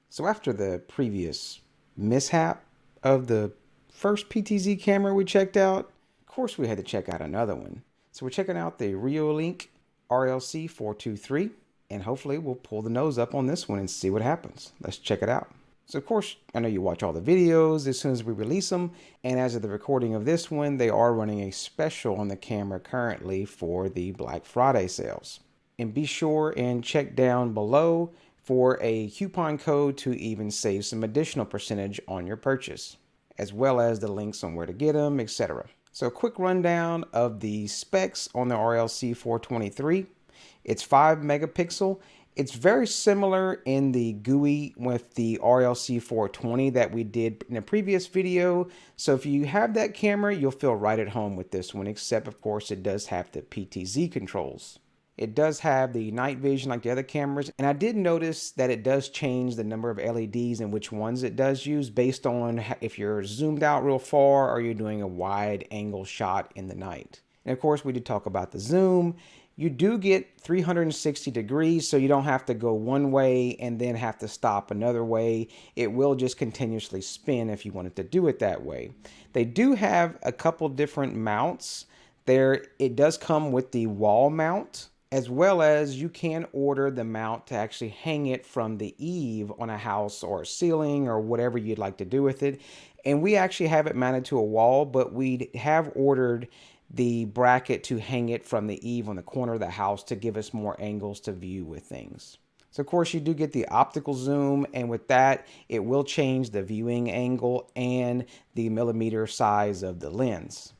So after the previous mishap of the first PTZ camera we checked out, of course we had to check out another one. So we're checking out the Reolink RLC 423, and hopefully we'll pull the nose up on this one and see what happens. Let's check it out. So of course, I know you watch all the videos as soon as we release them, and as of the recording of this one, they are running a special on the camera currently for the Black Friday sales. And be sure and check down below for a coupon code to even save some additional percentage on your purchase, as well as the links on where to get them, etc. So a quick rundown of the specs on the RLC 423. It's 5 megapixel. It's very similar in the GUI with the RLC 420 that we did in a previous video. So if you have that camera, you'll feel right at home with this one, except of course it does have the PTZ controls. It does have the night vision like the other cameras, and I did notice that it does change the number of LEDs and which ones it does use based on if you're zoomed out real far or you're doing a wide angle shot in the night. And of course, we did talk about the zoom. You do get 360 degrees, so you don't have to go one way and then have to stop another way. It will just continuously spin if you wanted to do it that way. They do have a couple different mounts. It does come with the wall mount, as well as you can order the mount to actually hang it from the eave on a house or a ceiling or whatever you'd like to do with it. And we actually have it mounted to a wall, but we have ordered the bracket to hang it from the eave on the corner of the house to give us more angles to view with things. So of course you do get the optical zoom, and with that it will change the viewing angle and the millimeter size of the lens.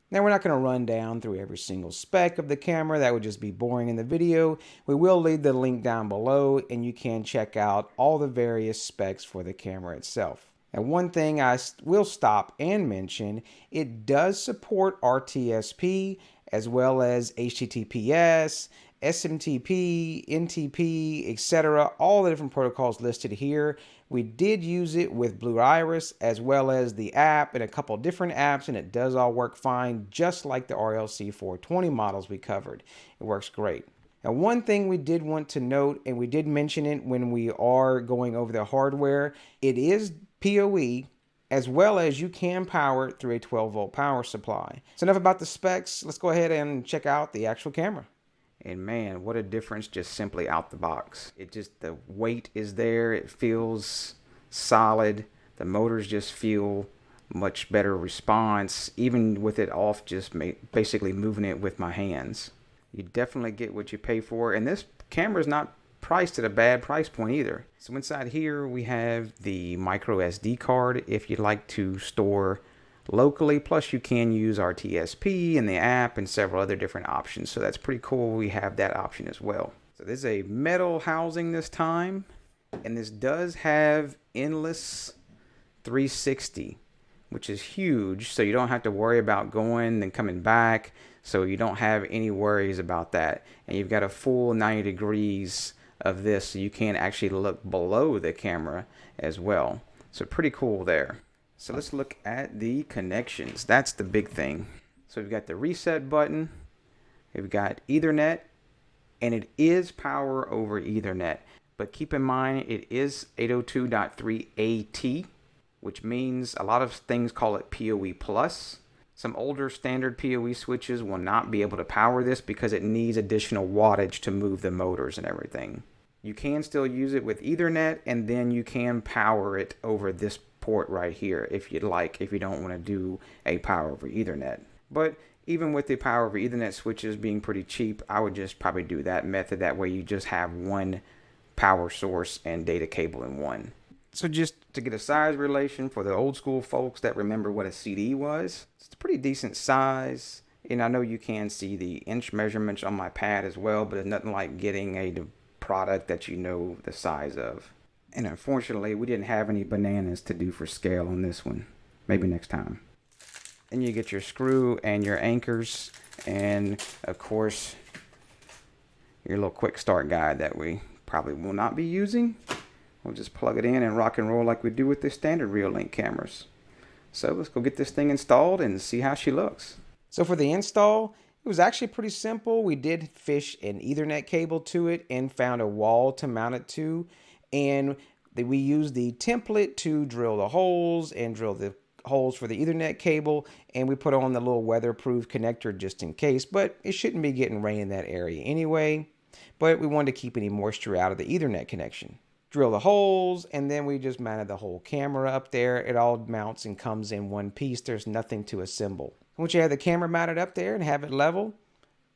Now we're not going to run down through every single spec of the camera. That would just be boring in the video. We will leave the link down below and you can check out all the various specs for the camera itself. Now one thing I will stop and mention, it does support RTSP as well as HTTPS, SMTP, NTP, etc. All the different protocols listed here. We did use it with Blue Iris as well as the app and a couple different apps, and it does all work fine, just like the RLC 420 models we covered. It works great. Now, one thing we did want to note, and we did mention it when we are going over the hardware, it is PoE, as well as you can power it through a 12-volt power supply. So enough about the specs. Let's go ahead and check out the actual camera. And man, what a difference just simply out the box. The weight is there. It feels solid. The motors just feel much better response, even with it off, just basically moving it with my hands. You definitely get what you pay for. And this camera is not priced at a bad price point either. So inside here we have the micro SD card if you'd like to store locally, plus you can use our TSP and the app and several other different options, so that's pretty cool. We have that option as well. So this is a metal housing this time, and this does have endless 360, which is huge, so you don't have to worry about going and coming back, so you don't have any worries about that. And you've got a full 90 degrees of this, so you can actually look below the camera as well, so pretty cool there. So let's look at the connections. That's the big thing. So we've got the reset button, we've got Ethernet, and it is power over Ethernet. But keep in mind it is 802.3 AT, which means a lot of things call it PoE plus. Some older standard PoE switches will not be able to power this because it needs additional wattage to move the motors and everything. You can still use it with Ethernet, and then you can power it over this port right here if you'd like, if you don't want to do a power over Ethernet. But even with the power over Ethernet switches being pretty cheap, I would just probably do that method. That way you just have one power source and data cable in one. So just to get a size relation for the old school folks that remember what a CD was, it's a pretty decent size. And I know you can see the inch measurements on my pad as well, but it's nothing like getting a product that you know the size of. And unfortunately, we didn't have any bananas to do for scale on this one. Maybe next time. And you get your screw and your anchors, and of course, your little quick start guide that we probably will not be using. We'll just plug it in and rock and roll like we do with the standard Reolink cameras. So let's go get this thing installed and see how she looks. So for the install, it was actually pretty simple. We did fish an Ethernet cable to it and found a wall to mount it to. And We use the template to drill the holes and drill the holes for the Ethernet cable, and we put on the little weatherproof connector just in case, but it shouldn't be getting rain in that area anyway. But we wanted to keep any moisture out of the Ethernet connection. Drill the holes, and then we just mounted the whole camera up there. It all mounts and comes in one piece. There's nothing to assemble. Once you have the camera mounted up there and have it level,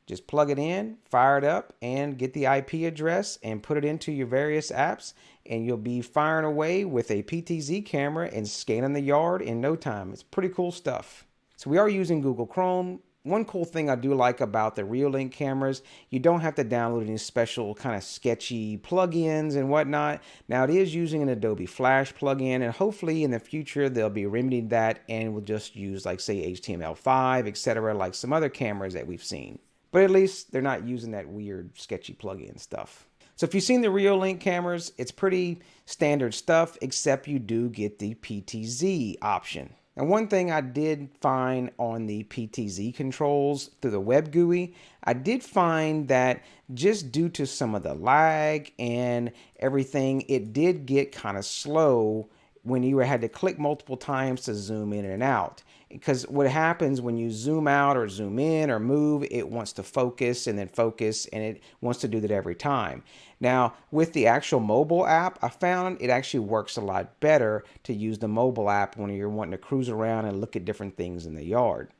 just plug it in, fire it up, and get the IP address and put it into your various apps, and you'll be firing away with a PTZ camera and scanning the yard in no time. It's pretty cool stuff. So we are using Google Chrome. One cool thing I do like about the Reolink cameras, you don't have to download any special kind of sketchy plugins and whatnot. Now it is using an Adobe Flash plugin, and hopefully in the future they'll be remedying that and we'll just use like say HTML5, etc., like some other cameras that we've seen. But at least they're not using that weird sketchy plugin stuff. So if you've seen the Reolink cameras, it's pretty standard stuff, except you do get the PTZ option. Now, one thing I did find on the PTZ controls through the web GUI, I did find that just due to some of the lag and everything, it did get kind of slow when you had to click multiple times to zoom in and out. Because what happens when you zoom out or zoom in or move, it wants to focus and then focus, and it wants to do that every time. Now, with the actual mobile app, I found it actually works a lot better to use the mobile app when you're wanting to cruise around and look at different things in the yard.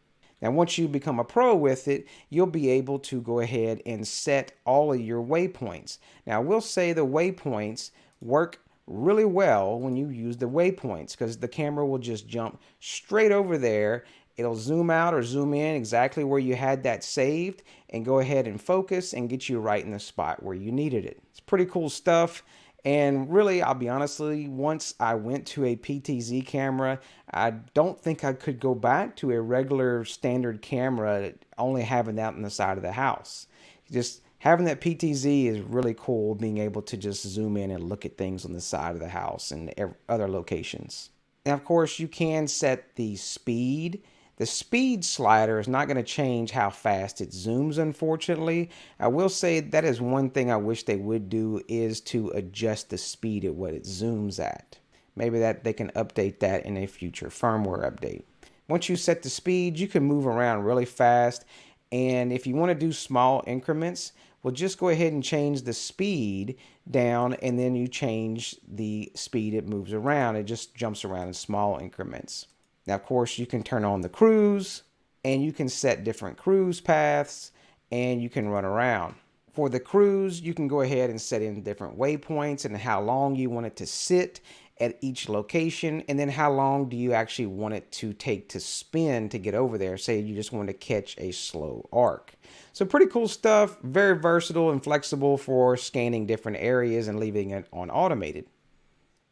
Now, once you become a pro with it, you'll be able to go ahead and set all of your waypoints. Now, we'll say the waypoints work really well when you use the waypoints, because the camera will just jump straight over there. It'll zoom out or zoom in exactly where you had that saved and go ahead and focus and get you right in the spot where you needed it. It's pretty cool stuff. And really, I'll be honestly, once I went to a PTZ camera, I don't think I could go back to a regular standard camera only having that on the side of the house. Just having that PTZ is really cool, being able to just zoom in and look at things on the side of the house and other locations. Now, of course, you can set the speed. The speed slider is not going to change how fast it zooms, unfortunately. I will say that is one thing I wish they would do, is to adjust the speed at what it zooms at. Maybe that they can update that in a future firmware update. Once you set the speed, you can move around really fast. And if you want to do small increments, well, just go ahead and change the speed down, and then you change the speed it moves around. It just jumps around in small increments. Now, of course, you can turn on the cruise, and you can set different cruise paths, and you can run around. For the cruise, you can go ahead and set in different waypoints and how long you want it to sit at each location, and then how long do you actually want it to take to spin to get over there. Say you just want to catch a slow arc. So pretty cool stuff, very versatile and flexible for scanning different areas and leaving it on automated.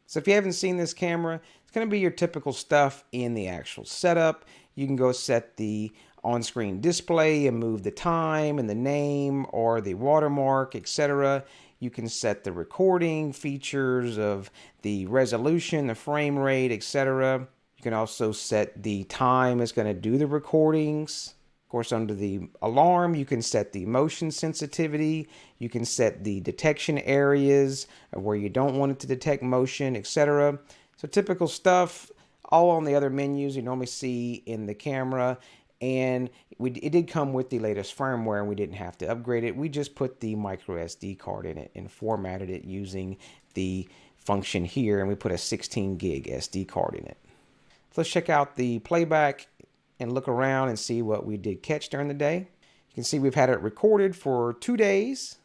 So if you haven't seen this camera, it's going to be your typical stuff in the actual setup. You can go set the on-screen display and move the time and the name or the watermark, etc. You can set the recording features of the resolution, the frame rate, etc. You can also set the time it's going to do the recordings. Of course, under the alarm, you can set the motion sensitivity. You can set the detection areas of where you don't want it to detect motion, etc. So typical stuff, all on the other menus you normally see in the camera. And it did come with the latest firmware, and we didn't have to upgrade it. We just put the micro SD card in it and formatted it using the function here, and we put a 16 gig SD card in it. So let's check out the playback and look around and see what we did catch during the day. You can see we've had it recorded for 2 days,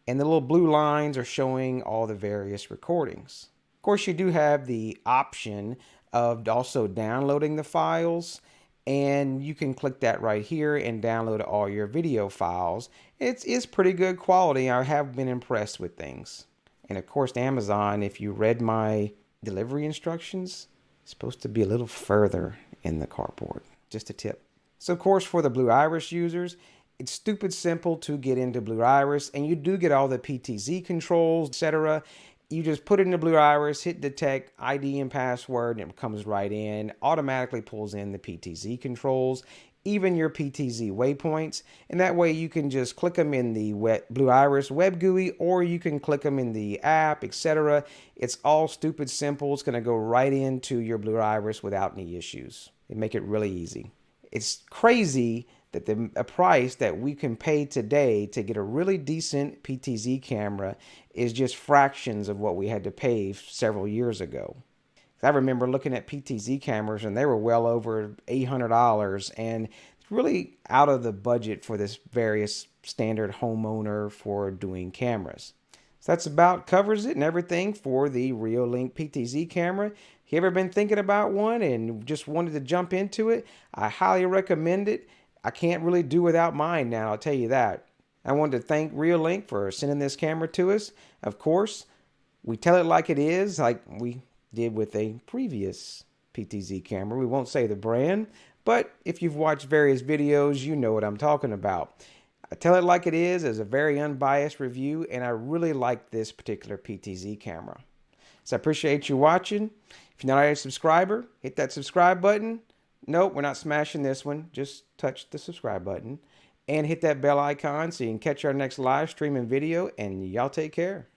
and the little blue lines are showing all the various recordings. Of course, you do have the option of also downloading the files, and you can click that right here and download all your video files. It's pretty good quality. I have been impressed with things. And of course, Amazon, if you read my delivery instructions, it's supposed to be a little further in the cardboard. Just a tip. So of course, for the Blue Iris users, it's stupid simple to get into Blue Iris, and you do get all the PTZ controls, etc. You just put it in the Blue Iris, hit detect ID and password, and it comes right in, automatically pulls in the PTZ controls. even your PTZ waypoints. And that way you can just click them in the Blue Iris web GUI, or you can click them in the app, etc. It's all stupid simple. It's going to go right into your Blue Iris without any issues. They make it really easy. It's crazy that a price that we can pay today to get a really decent PTZ camera is just fractions of what we had to pay several years ago. I remember looking at PTZ cameras and they were well over $800, and it's really out of the budget for this various standard homeowner for doing cameras. So that's about covers it and everything for the Reolink PTZ camera. If you ever been thinking about one and just wanted to jump into it, I highly recommend it. I can't really do without mine now, I'll tell you that. I wanted to thank Reolink for sending this camera to us. Of course, we tell it like it is, like we did with a previous PTZ camera. We won't say the brand, but if you've watched various videos, you know what I'm talking about. I tell it like it is as a very unbiased review, and I really like this particular PTZ camera. So I appreciate you watching. If you're not already a subscriber, hit that subscribe button. Nope, we're not smashing this one. Just touch the subscribe button and hit that bell icon so you can catch our next live stream and video, and y'all take care.